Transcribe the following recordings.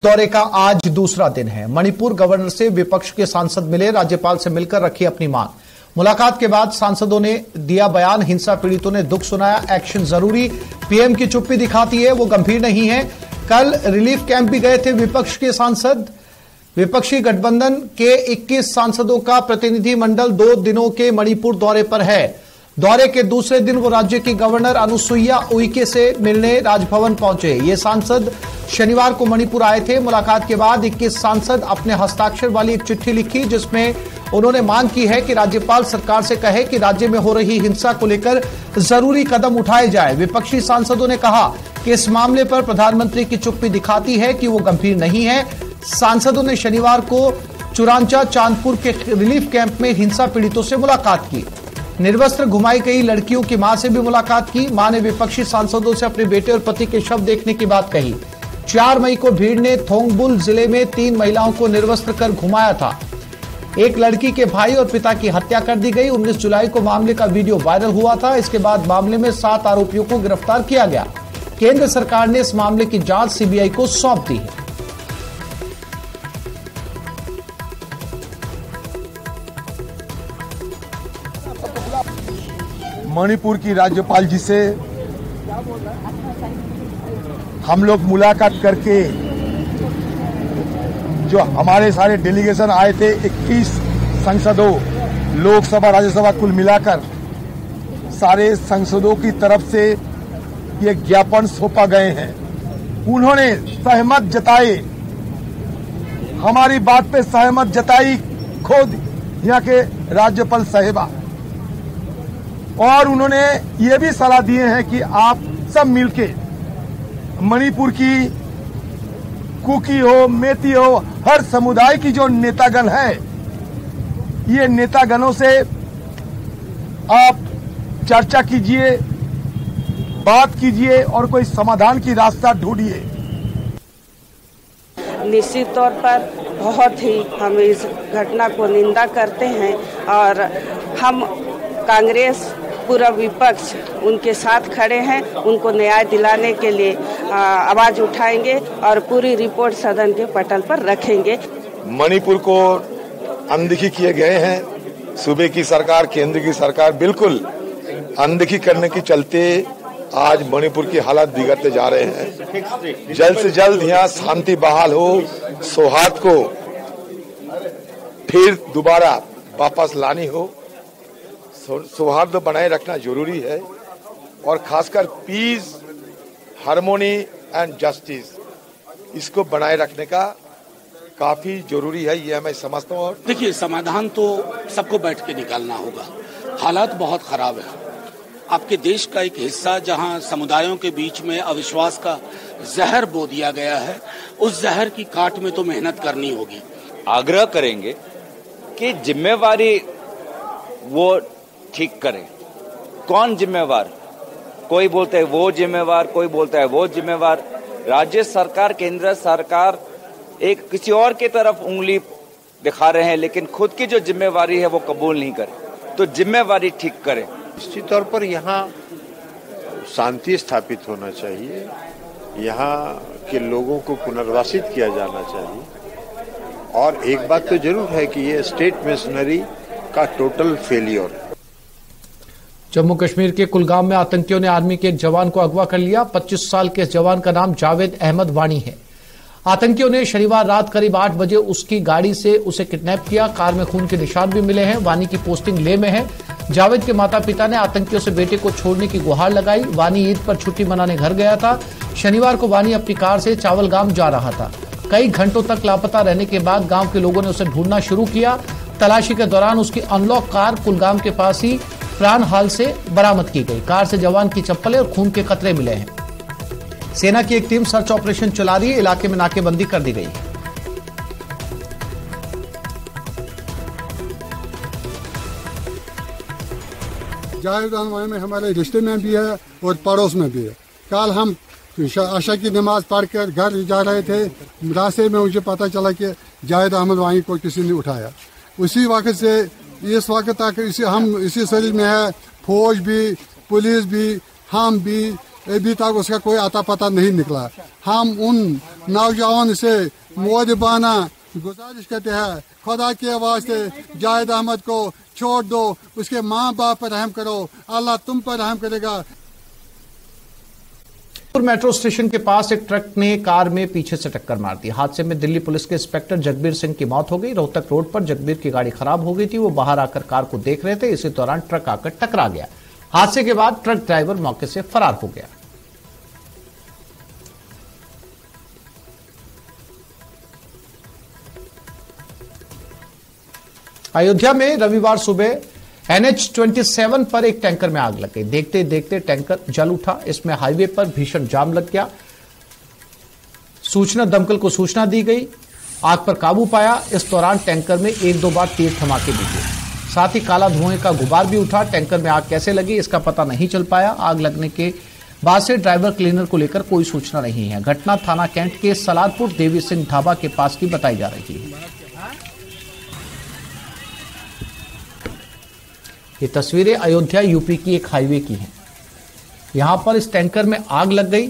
दौरे का आज दूसरा दिन है। मणिपुर गवर्नर से विपक्ष के सांसद मिले, राज्यपाल से मिलकर रखी अपनी मांग। मुलाकात के बाद सांसदों ने दिया बयान, हिंसा पीड़ितों ने दुख सुनाया, एक्शन जरूरी, पीएम की चुप्पी दिखाती है वो गंभीर नहीं है। कल रिलीफ कैंप भी गए थे विपक्ष के सांसद। विपक्षी गठबंधन के 21 सांसदों का प्रतिनिधि मंडल 2 दिनों के मणिपुर दौरे पर है। दौरे के दूसरे दिन वो राज्य की गवर्नर अनुसुईया उइके से मिलने राजभवन पहुंचे। ये सांसद शनिवार को मणिपुर आए थे। मुलाकात के बाद 21 सांसद अपने हस्ताक्षर वाली एक चिट्ठी लिखी, जिसमें उन्होंने मांग की है कि राज्यपाल सरकार से कहे कि राज्य में हो रही हिंसा को लेकर जरूरी कदम उठाए जाए। विपक्षी सांसदों ने कहा कि इस मामले पर प्रधानमंत्री की चुप्पी दिखाती है कि वो गंभीर नहीं है। सांसदों ने शनिवार को चुरांचा चांदपुर के रिलीफ कैंप में हिंसा पीड़ितों से मुलाकात की। निर्वस्त्र घुमाई गई लड़कियों की मां से भी मुलाकात की। मां ने विपक्षी सांसदों से अपने बेटे और पति के शव देखने की बात कही। 4 मई को भीड़ ने थोंगबुल जिले में 3 महिलाओं को निर्वस्त्र कर घुमाया था। एक लड़की के भाई और पिता की हत्या कर दी गई। 19 जुलाई को मामले का वीडियो वायरल हुआ था। इसके बाद मामले में 7 आरोपियों को गिरफ्तार किया गया। केंद्र सरकार ने इस मामले की जांच सीबीआई को सौंप दी है। मणिपुर की राज्यपाल जी से हम लोग मुलाकात करके, जो हमारे सारे डेलीगेशन आए थे 21 सांसदों, लोकसभा राज्यसभा कुल मिलाकर सारे सांसदों की तरफ से ये ज्ञापन सौंपा गए हैं। उन्होंने सहमत जताए, हमारी बात पे सहमत जताई खुद यहाँ के राज्यपाल साहिबा, और उन्होंने ये भी सलाह दिए हैं कि आप सब मिलके मणिपुर की कुकी हो, मेती हो, हर समुदाय की जो नेतागण है, ये नेतागणों से आप चर्चा कीजिए, बात कीजिए और कोई समाधान की रास्ता ढूंढिए। निश्चित तौर पर बहुत ही हम इस घटना को निंदा करते हैं और हम कांग्रेस पूरा विपक्ष उनके साथ खड़े हैं। उनको न्याय दिलाने के लिए आवाज उठाएंगे और पूरी रिपोर्ट सदन के पटल पर रखेंगे। मणिपुर को अनदेखी किए गए हैं। सूबे की सरकार, केंद्र की सरकार बिल्कुल अनदेखी करने के चलते आज मणिपुर की हालत बिगड़ते जा रहे हैं। जल्द से जल्द यहाँ शांति बहाल हो, सौहार्द को फिर दोबारा वापस लानी हो, सौहार्द बनाए रखना जरूरी है, और खासकर पीस, हार्मोनी एंड जस्टिस, इसको बनाए रखने का काफी जरूरी है, ये मैं समझता हूँ। देखिए, समाधान तो सबको बैठ के निकालना होगा। हालात बहुत खराब है। आपके देश का एक हिस्सा जहां समुदायों के बीच में अविश्वास का जहर बो दिया गया है, उस जहर की काट में तो मेहनत करनी होगी। आग्रह करेंगे कि जिम्मेवारी वो ठीक करें। कौन जिम्मेवार? कोई बोलता है वो जिम्मेवार, कोई बोलता है वो जिम्मेवार। राज्य सरकार, केंद्र सरकार एक किसी और की तरफ उंगली दिखा रहे हैं, लेकिन खुद की जो जिम्मेवारी है वो कबूल नहीं करे। तो जिम्मेवारी ठीक करें। निश्चित तौर पर यहाँ शांति स्थापित होना चाहिए, यहाँ के लोगों को पुनर्वासित किया जाना चाहिए, और एक बात तो जरूर है कि ये स्टेट मिशनरी का टोटल फेलियर। जम्मू कश्मीर के कुलगाम में आतंकियों ने आर्मी के एक जवान को अगवा कर लिया। 25 साल के इस जवान का नाम जावेद अहमद वानी है। आतंकियों ने शनिवार रात करीब 8 बजे उसकी गाड़ी से उसे किडनैप किया। कार में खून के निशान भी मिले हैं। वानी की पोस्टिंग लेह में है। जावेद के माता पिता ने आतंकियों से बेटे को छोड़ने की गुहार लगाई। वानी ईद पर छुट्टी मनाने घर गया था। शनिवार को वानी अपनी कार से चावलगाम जा रहा था। कई घंटों तक लापता रहने के बाद गांव के लोगों ने उसे ढूंढना शुरू किया। तलाशी के दौरान उसकी अनलॉक कार कुलगाम के पास ही प्राण हाल से बरामद की गई। कार से जवान की चप्पलें और खून के कतरे मिले हैं। सेना की एक टीम सर्च ऑपरेशन चला रही है। इलाके में नाकेबंदी कर दी गई है। जावेद अहमद में हमारे रिश्ते में भी है और पड़ोस में भी है। कल हम आशा की नमाज पढ़कर घर जा रहे थे। रास्ते में मुझे पता चला कि जावेद अहमद वानी को किसी ने उठाया। उसी वक्त से इस वक्त तक हम इसी शरीर में है। फौज भी, पुलिस भी, हम भी, अभी तक उसका कोई आता पता नहीं निकला। हम उन नौजवान से मोदबाना गुजारिश करते हैं, खुदा के वास्ते जाहिद अहमद को छोड़ दो, उसके माँ बाप पर रहम करो, अल्लाह तुम पर रहम करेगा। मेट्रो स्टेशन के पास एक ट्रक ने कार में पीछे से टक्कर मार दी। हादसे में दिल्ली पुलिस के इंस्पेक्टर जगबीर सिंह की मौत हो गई। रोहतक रोड पर जगबीर की गाड़ी खराब हो गई थी। वो बाहर आकर कार को देख रहे थे, इसी दौरान ट्रक आकर टकरा गया। हादसे के बाद ट्रक ड्राइवर मौके से फरार हो गया। अयोध्या में रविवार सुबह NH-27 पर एक टैंकर में आग लग गई। देखते देखते टैंकर जल उठा। इसमें हाईवे पर भीषण जाम लग गया। दमकल को सूचना दी गई, आग पर काबू पाया। इस दौरान टैंकर में एक दो बार तेज धमाके भी हुए, साथ ही काला धुएं का गुबार भी उठा। टैंकर में आग कैसे लगी इसका पता नहीं चल पाया। आग लगने के बाद से ड्राइवर क्लीनर को लेकर कोई सूचना नहीं है। घटना थाना कैंट के सलारपुर देवी सिंह ढाबा के पास की बताई जा रही है। ये तस्वीरें अयोध्या यूपी की एक हाईवे की हैं। यहां पर इस टैंकर में आग लग गई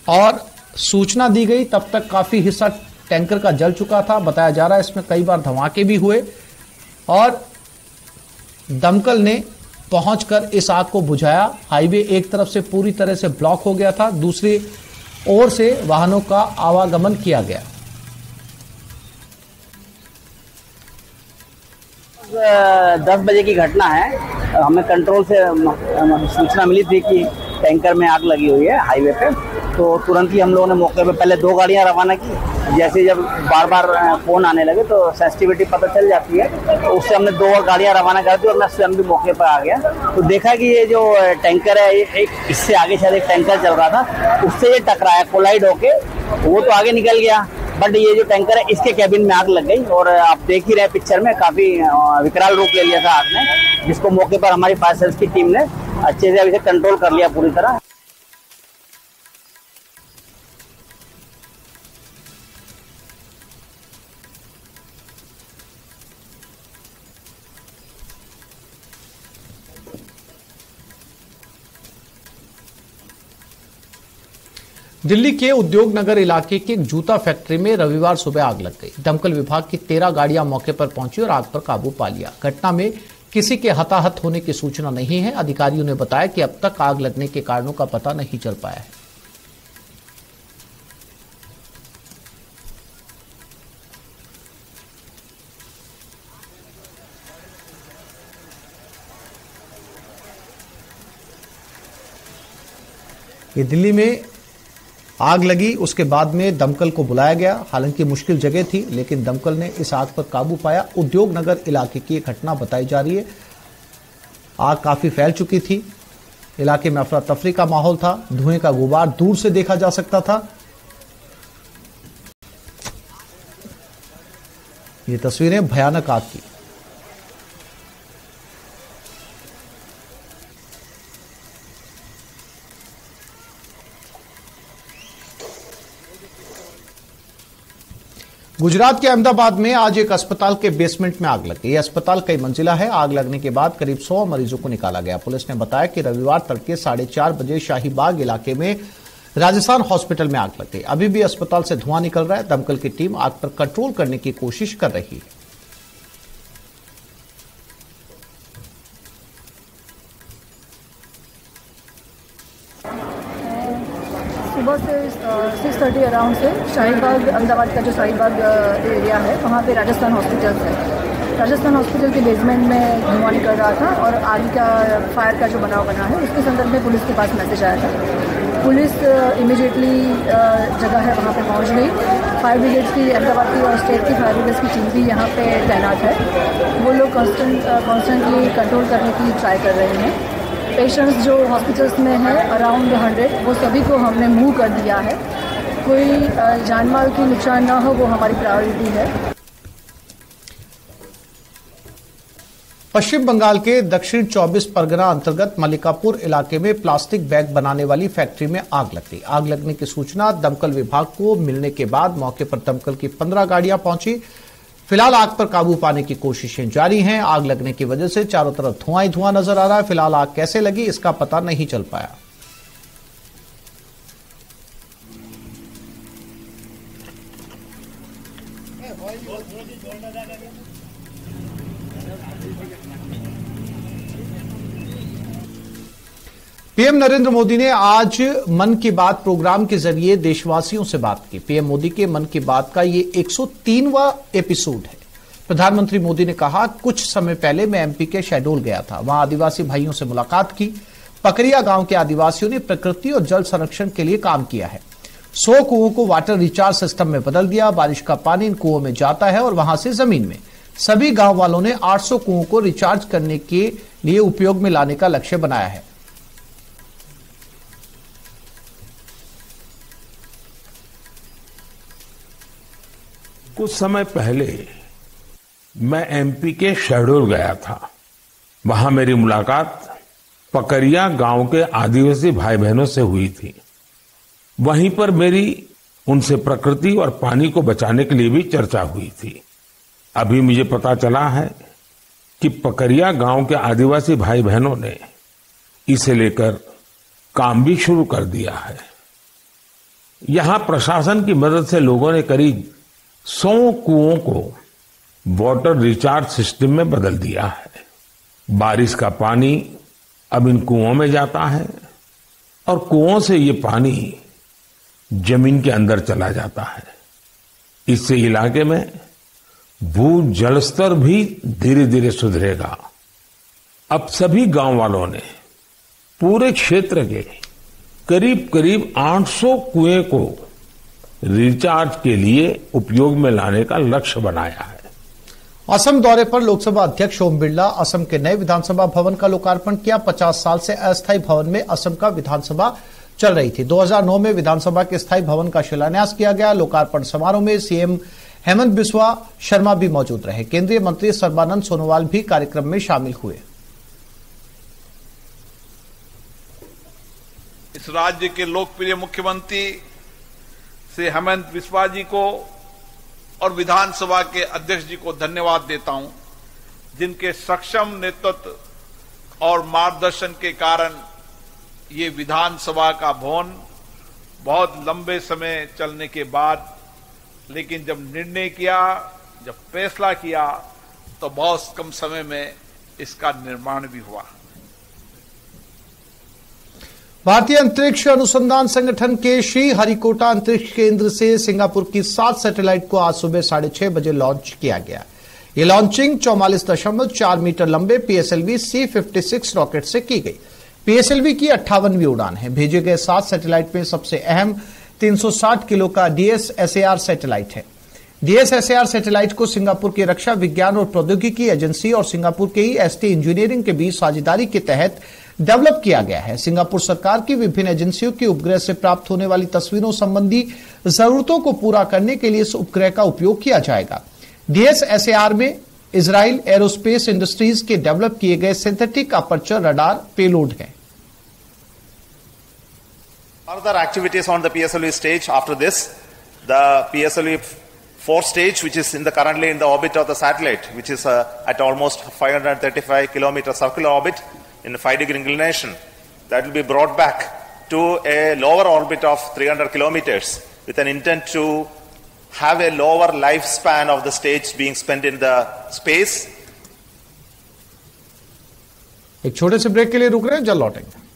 और सूचना दी गई, तब तक काफी हिस्सा टैंकर का जल चुका था। बताया जा रहा है इसमें कई बार धमाके भी हुए और दमकल ने पहुंचकर इस आग को बुझाया। हाईवे एक तरफ से पूरी तरह से ब्लॉक हो गया था, दूसरी ओर से वाहनों का आवागमन किया गया। 10 बजे की घटना है। हमें कंट्रोल से सूचना मिली थी कि टैंकर में आग लगी हुई है हाईवे पे, तो तुरंत ही हम लोगों ने मौके पे पहले 2 गाड़ियां रवाना की। जैसे जब बार बार फोन आने लगे तो सेंसिटिविटी पता चल जाती है, तो उससे हमने 2 गाड़ियां रवाना कर दी और मैं स्वयं भी मौके पर आ गया। तो देखा कि ये जो टैंकर है, एक इससे आगे शायद एक टैंकर चल रहा था, उससे ये टकराया, कोलाइड होके वो तो आगे निकल गया, बट ये जो टैंकर है इसके कैबिन में आग लग गई। और आप देख ही रहे पिक्चर में, काफी विकराल रूप ले लिया था आग ने, जिसको मौके पर हमारी फायर सर्विस की टीम ने अच्छे से अभी से कंट्रोल कर लिया पूरी तरह। दिल्ली के उद्योग नगर इलाके की एक जूता फैक्ट्री में रविवार सुबह आग लग गई। दमकल विभाग की 13 गाड़ियां मौके पर पहुंची और आग पर काबू पा लिया। घटना में किसी के हताहत होने की सूचना नहीं है। अधिकारियों ने बताया कि अब तक आग लगने के कारणों का पता नहीं चल पाया है। ये दिल्ली में आग लगी, उसके बाद में दमकल को बुलाया गया। हालांकि मुश्किल जगह थी, लेकिन दमकल ने इस आग पर काबू पाया। उद्योग नगर इलाके की एक घटना बताई जा रही है। आग काफी फैल चुकी थी, इलाके में अफरा तफरी का माहौल था। धुएं का गुबार दूर से देखा जा सकता था। ये तस्वीरें भयानक आग की। गुजरात के अहमदाबाद में आज एक अस्पताल के बेसमेंट में आग लग गई। अस्पताल कई मंजिला है। आग लगने के बाद करीब 100 मरीजों को निकाला गया। पुलिस ने बताया कि रविवार तड़के 4:30 बजे शाहीबाग इलाके में राजस्थान हॉस्पिटल में आग लग गई। अभी भी अस्पताल से धुआं निकल रहा है। दमकल की टीम आग पर कंट्रोल करने की कोशिश कर रही है। सुबह से 6:30 अराउंड से शाहीबाग, अहमदाबाद का जो शाहीबाग एरिया है, वहाँ पे राजस्थान हॉस्पिटल है। राजस्थान हॉस्पिटल के बेसमेंट में धुआं निकल रहा था और आगे का फायर का जो बनाव बना है, उसके संदर्भ में पुलिस के पास मैसेज आया था। पुलिस इमीडिएटली जगह है वहाँ पे पहुँच गई। फायर ब्रिगेड्स की, अहमदाबाद की और स्टेट की फायर ब्रिगेड्स की टीम भी यहाँ पे तैनात है। वो लोग कॉन्स्टेंटली कंट्रोल करने की ट्राई कर रहे हैं। पेशेंट्स जो हॉस्पिटल्स में है अराउंड 100, वो सभी को हमने मूव कर दिया है। कोई जान माल की नुकसान ना हो, वो हमारी प्रायोरिटी है। पश्चिम बंगाल के दक्षिण 24 परगना अंतर्गत मल्लिकापुर इलाके में प्लास्टिक बैग बनाने वाली फैक्ट्री में आग लग गई। आग लगने की सूचना दमकल विभाग को मिलने के बाद मौके पर दमकल की 15 गाड़ियां पहुंची। फिलहाल आग पर काबू पाने की कोशिशें जारी हैं। आग लगने की वजह से चारों तरफ धुआं ही धुआं नजर आ रहा है। फिलहाल आग कैसे लगी इसका पता नहीं चल पाया। पीएम नरेंद्र मोदी ने आज मन की बात प्रोग्राम के जरिए देशवासियों से बात की। पीएम मोदी के मन की बात का ये 103वां एपिसोड है। प्रधानमंत्री मोदी ने कहा, कुछ समय पहले मैं एमपी के शहडोल गया था। वहां आदिवासी भाइयों से मुलाकात की। पकरिया गांव के आदिवासियों ने प्रकृति और जल संरक्षण के लिए काम किया है। 100 कुओं को वाटर रिचार्ज सिस्टम में बदल दिया। बारिश का पानी इन कुओं में जाता है और वहां से जमीन में। सभी गांव वालों ने 800 कुओं को रिचार्ज करने के लिए उपयोग में लाने का लक्ष्य बनाया है। कुछ समय पहले मैं एमपी के शहडोल गया था। वहां मेरी मुलाकात पकरिया गांव के आदिवासी भाई बहनों से हुई थी। वहीं पर मेरी उनसे प्रकृति और पानी को बचाने के लिए भी चर्चा हुई थी। अभी मुझे पता चला है कि पकरिया गांव के आदिवासी भाई बहनों ने इसे लेकर काम भी शुरू कर दिया है। यहां प्रशासन की मदद से लोगों ने करीब 100 कुओं को वाटर रिचार्ज सिस्टम में बदल दिया है। बारिश का पानी अब इन कुओं में जाता है और कुओं से ये पानी जमीन के अंदर चला जाता है। इससे इलाके में भू जल स्तर भी धीरे धीरे सुधरेगा। अब सभी गांव वालों ने पूरे क्षेत्र के करीब करीब 800 कुएं को रिचार्ज के लिए उपयोग में लाने का लक्ष्य बनाया है। असम दौरे पर लोकसभा अध्यक्ष ओम बिरला असम के नए विधानसभा भवन का लोकार्पण किया। 50 साल से अस्थायी भवन में असम का विधानसभा चल रही थी। 2009 में विधानसभा के स्थायी भवन का शिलान्यास किया गया। लोकार्पण समारोह में सीएम हेमंत बिस्वा शर्मा भी मौजूद रहे। केंद्रीय मंत्री सर्बानंद सोनोवाल भी कार्यक्रम में शामिल हुए। इस राज्य के लोकप्रिय मुख्यमंत्री श्री हेमंत बिस्वा जी को और विधानसभा के अध्यक्ष जी को धन्यवाद देता हूं, जिनके सक्षम नेतृत्व और मार्गदर्शन के कारण ये विधानसभा का भवन बहुत लंबे समय चलने के बाद, लेकिन जब निर्णय किया, जब फैसला किया, तो बहुत कम समय में इसका निर्माण भी हुआ। भारतीय अंतरिक्ष अनुसंधान संगठन के श्रीहरिकोटा अंतरिक्ष केंद्र से सिंगापुर की 7 सैटेलाइट को आज सुबह 6:30 बजे लॉन्च किया गया। यह लॉन्चिंग 44.4 मीटर लंबे पीएसएलवी C-56 रॉकेट से की गई। पीएसएलवी की 58वीं उड़ान है। भेजे गए 7 सैटेलाइट में सबसे अहम 360 किलो का DSSAR सैटेलाइट है। DSSAR सैटेलाइट को सिंगापुर की रक्षा विज्ञान और प्रौद्योगिकी एजेंसी और सिंगापुर के ST इंजीनियरिंग के बीच साझेदारी के तहत डेवलप किया गया है। सिंगापुर सरकार की विभिन्न एजेंसियों की उपग्रह से प्राप्त होने वाली तस्वीरों संबंधी जरूरतों को पूरा करने के लिए इस उपग्रह का उपयोग किया जाएगा। DSSAR में इजराइल एरोस्पेस इंडस्ट्रीज के डेवलप किए गए सिंथेटिक अपर्चर रडार पेलोड है। Further activities on the PSLV stage after this, the PSLV 4 stage, which is currently in the orbit of the satellite, which is at almost 535 kilometer circular orbit in 5-degree inclination, that will be brought back to a lower orbit of 300 kilometers with an intent to have a lower lifespan of the stage being spent in the space. एक छोटे से break के लिए रुक रहे हैं, जल्द लौटेंगे।